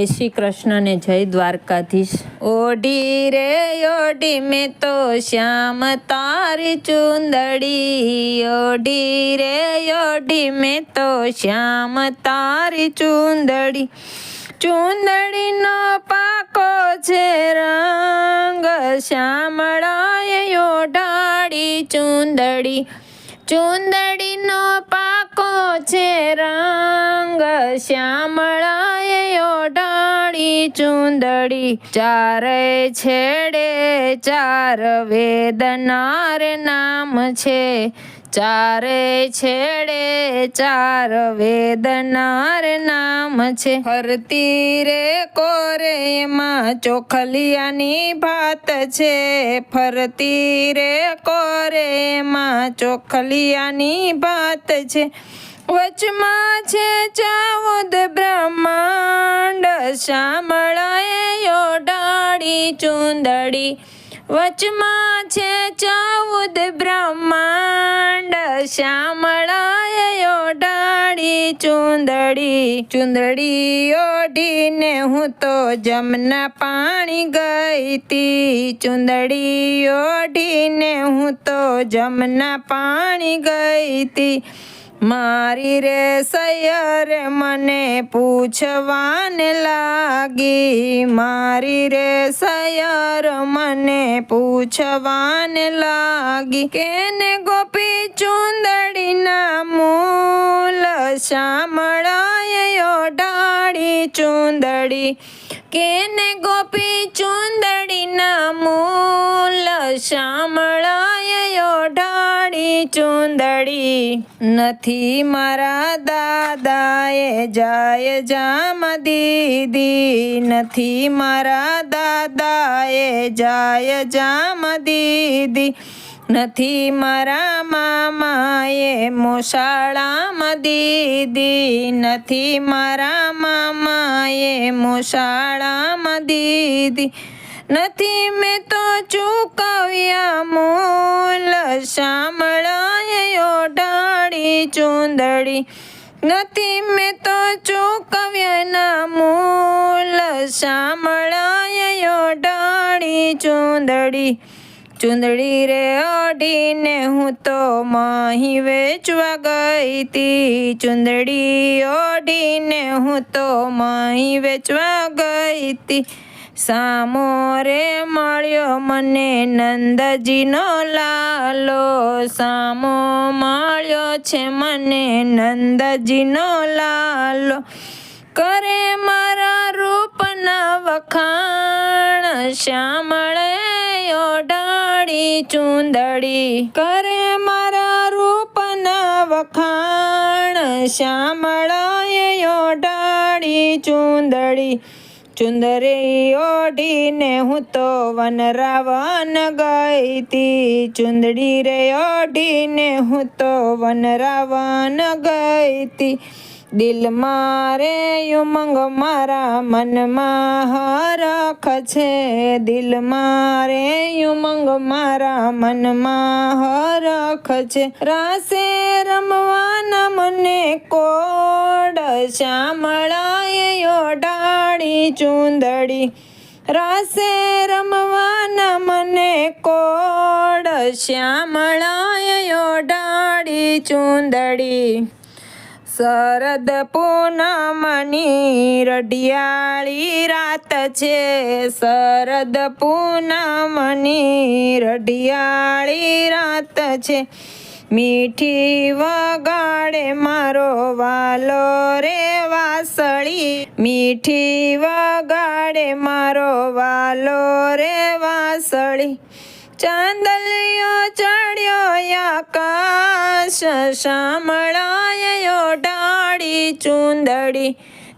जय श्री कृष्ण ने जय द्वारकाधीश। ओढ़ी रे ओढ़ी में तो श्याम तारी चुंदड़ी, ओढ़ी रे ओढ़ी में तो श्याम तारी चुंदड़ी, चुंदड़ी नो पाको छे रंग श्यामळाए ओढ़ाड़ी चुंदड़ी, चुंदड़ी नो पाको छे रंग श्यामळाए ओढ़ाड़ी चुंदड़ी। चारे छेड़े चार वेदनार नाम छे, चारे छेड़े चार वेदनार नाम छे। फरती रे कोरे मां चोखलियानी भात छे, फरती रे कोरे मां चोखलियानी भात छे। वचमा छे 14 ब्रह्मांड श्यामळाए ओढ़ाड़ी चुंदड़ी, वचमा छे 14 ब्रह्मांड श्यामळाए ओढ़ाड़ी चुंदड़ी। चुंदड़ी ओढ़ीने हूँ तो जमना पाणी गई ती, चुंदड़ी ओढ़ीने हूँ तो जमना पाणी गई ती। मारी रे सैयर मने पूछवाने लागी, मारी रे सैयर मने पूछवाने लागी। केने गोपी चुंदड़ी ना मूल श्यामळाए ओढ़ाड़ी चुंदड़ी, केने गोपी चुंदड़ी ना मूल श्यामळाए ओढ़ाड़ी चुंदड़ी। नथी मारा दादाए जाय जाम दीदी, नथी मारा दादाए जाय जाम दीदी, नथी मारा मामाए मोशाळामां दीदी, नथी मारा मामाए मोशाळामां दीदी। नथी में तो चूकव्या मूल श्यामळाए ओढ़ाड़ी चुंदड़ी, नथी में तो चूकव्या ना मूल श्यामळाए ओढ़ाड़ी चुंदड़ी। चुंदड़ी रे ओढ़ीने हूँ तो माही वेचवा गई ती, चुंदड़ी ओढ़ीने हूँ तो माही वेचवा गई ती। सामो रे मळ्यो मने नंदजीनो लालो, सामो मळ्यो छे मने नंदजीनो लालो। करे मारा रूपना वखाण श्यामळे ओढ़ाड़ी चुंदड़ी, करे मारा रूपना वखाण श्यामळाए ओढ़ाड़ी चुंदड़ी। चुंदड़ी ओढ़ीने हूँ तो वनरावन गई ती, चुंदड़ी रे ओढ़ीने हूँ तो वनरावन गई ती। दिल मारे उमंग मारा मन में हरख छे, दिल मारे उमंग मारा मन में हरख छे। रासे रमवाना मने कोड श्यामळाए ओढ़ाड़ी चुंदड़ी, रासे रमवाना मने कोड श्यामळाए ओढ़ाड़ी चुंदड़ी। शरद पूनमनी रढियाળી रात छे, शरद पूनमनी रढियाળી रात छे। मीठी वगाड़े मारो वालो रे वासળી, मीठी वगाड़े मारो वालो रे वासળી। चांदलियो चढ़्यो आकाश श्यामळाए ओढ़ाड़ी चुंदड़ी,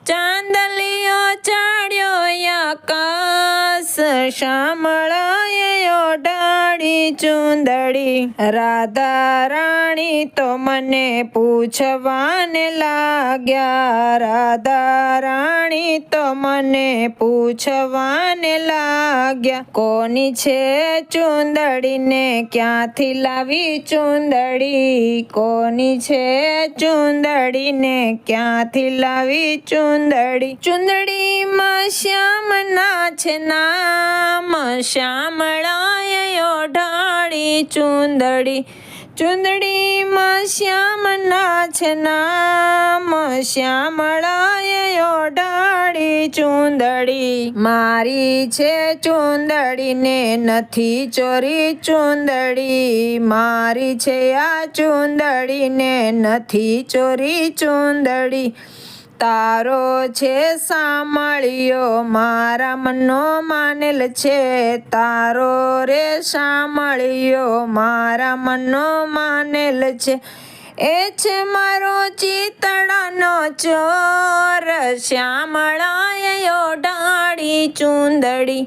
चांदलियो चढ़्यो आकाश श्यामळाए ओढ़ाड़ी चुंदड़ी। राधा राणी तो मने पूछवाने लाग्या, राधा राणी तो मने पूछवाने लाग्या। कोनी छे चुंदड़ी ने क्यांथी लावी चुंदड़ी, कोनी छे चुंदड़ी ने क्यांथी लावी चुंदड़ी। ચૂંદડી ચૂંદડીમાં શ્યામના છે નામ શ્યામળાએ ઓઢાડી ચૂંદડી ચૂંદડીમાં શ્યામના છે નામ શ્યામળાએ ઓઢાડી ચૂંદડી મારી છે ચૂંદડીને નથી ચોરી ચૂંદડી મારી છે આ ચૂંદડીને નથી ચોરી ચૂંદડી તારો છે સાંભળ્યો મારા મનનો માનેલ છે તારો રે સાંભળ્યો મારા મનનો માનેલ છે એ છે મારો ચિતડાનો ચોર શ્યામળાએ ઓઢાડી ચૂંદડી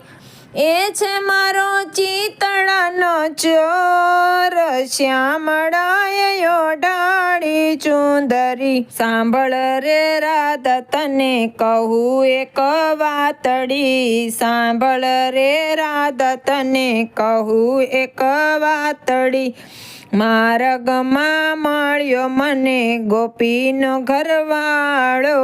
એ છે મારો ચિતડાનો ચોર શ્યામળાએ ઓઢાડી ચૂંદડી સાંભળ રે રાધા તને કહું એક વાતડી સાંભળ રે રાધા તને કહું એક વાતડી માર્ગમાં મળ્યો મને ગોપીનો ઘરવાળો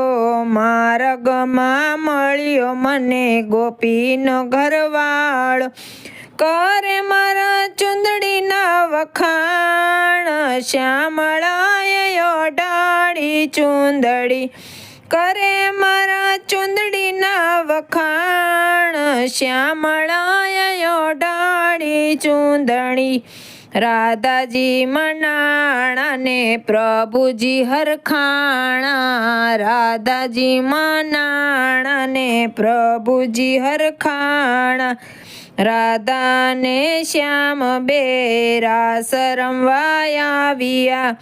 માર્ગમાં મળ્યો મને ગોપીનો ઘરવાળો કરે મારા ચૂંદડીના વખાણ શ્યામળાએ ઓઢાડી ચૂંદડી કરે મારા ચૂંદડીના વખાણ શ્યામળાએ ઓઢાડી ચૂંદડી રાધાજી મનાણાને પ્રભુજી હરખાણા રાધાજી મનાણાને પ્રભુજી હરખાણા રાધાને શ્યામ બે રાસ રમવા આવ્યા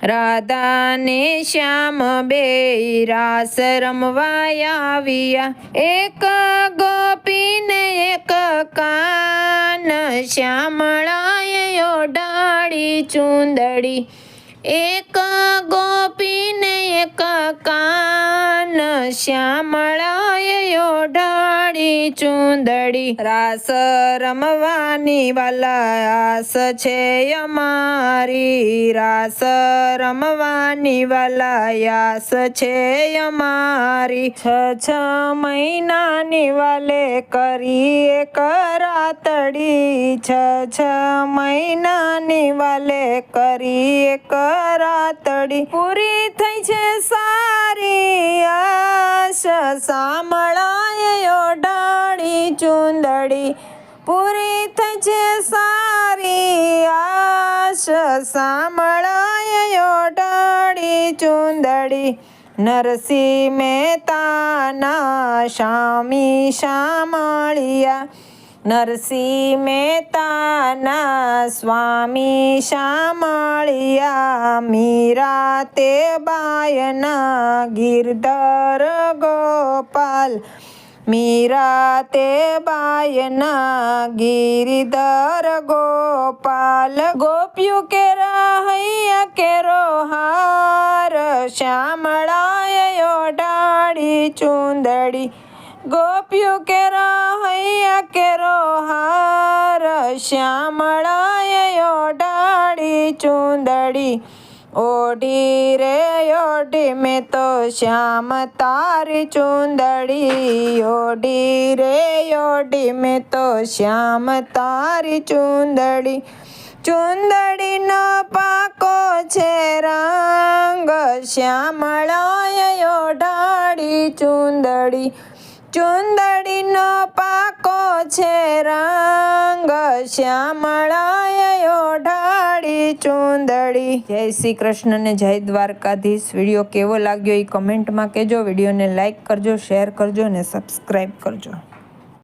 રાધાને શ્યામ બે રાસ રમવા આવ્યા એક ગોપીને એક કાન શ્યામળાએ ઓઢાડી ચૂંદડી એક ગોપીને એક કાન શ્યામળાએ ઓઢાડી ચૂંદડી રાસ રમવાની વાલા આસ છે અમારી રાસ રમવાની વાલા આસ છે અમારી 6 મહિનાની વાલે કરીએ કરાતડી 6 મહિનાની વાલે કરીએ કરાતડી પૂરી થઈ છે સારી આશ શામળાએ ઓઢાડી ચૂંદડી પૂરી થઈ છે સારી આશ શામળાએ ઓઢાડી ચૂંદડી નરસિંહ મહેતાના સ્વામી શામળિયા નરસિંહ મહેતાના સ્વામી શામળિયા મીરા તે બાયના ગિરધર ગોપાલ મીરા તે બાયના ગિરધર ગોપાલ ગોપ્યું કેરા હૈયા કેરો હાર શ્યામળાએ ઓઢાડી ચૂંદડી ગોપ્યું કેરા હૈયા કેરો હાર શ્યામળાએ ઓઢાડી ચૂંદડી ઓઢી રે ઓઢી મેં તો શ્યામ તારી ચૂંદડી ઓઢી રે ઓઢી મેં તો શ્યામ તારી ચૂંદડી ચૂંદડીનો પાકો છે રંગ શ્યામળાએ ઓઢાડી ચૂંદડી ચૂંદડીનો પાકો છે રંગ શ્યામળાએ ઓઢાડી ચૂંદડી જય શ્રી કૃષ્ણ ને જય દ્વારકાધીશ વિડીયો કેવો લાગ્યો એ કમેન્ટમાં કહેજો વિડીયોને લાઈક કરજો શેર કરજો અને સબસ્ક્રાઈબ કરજો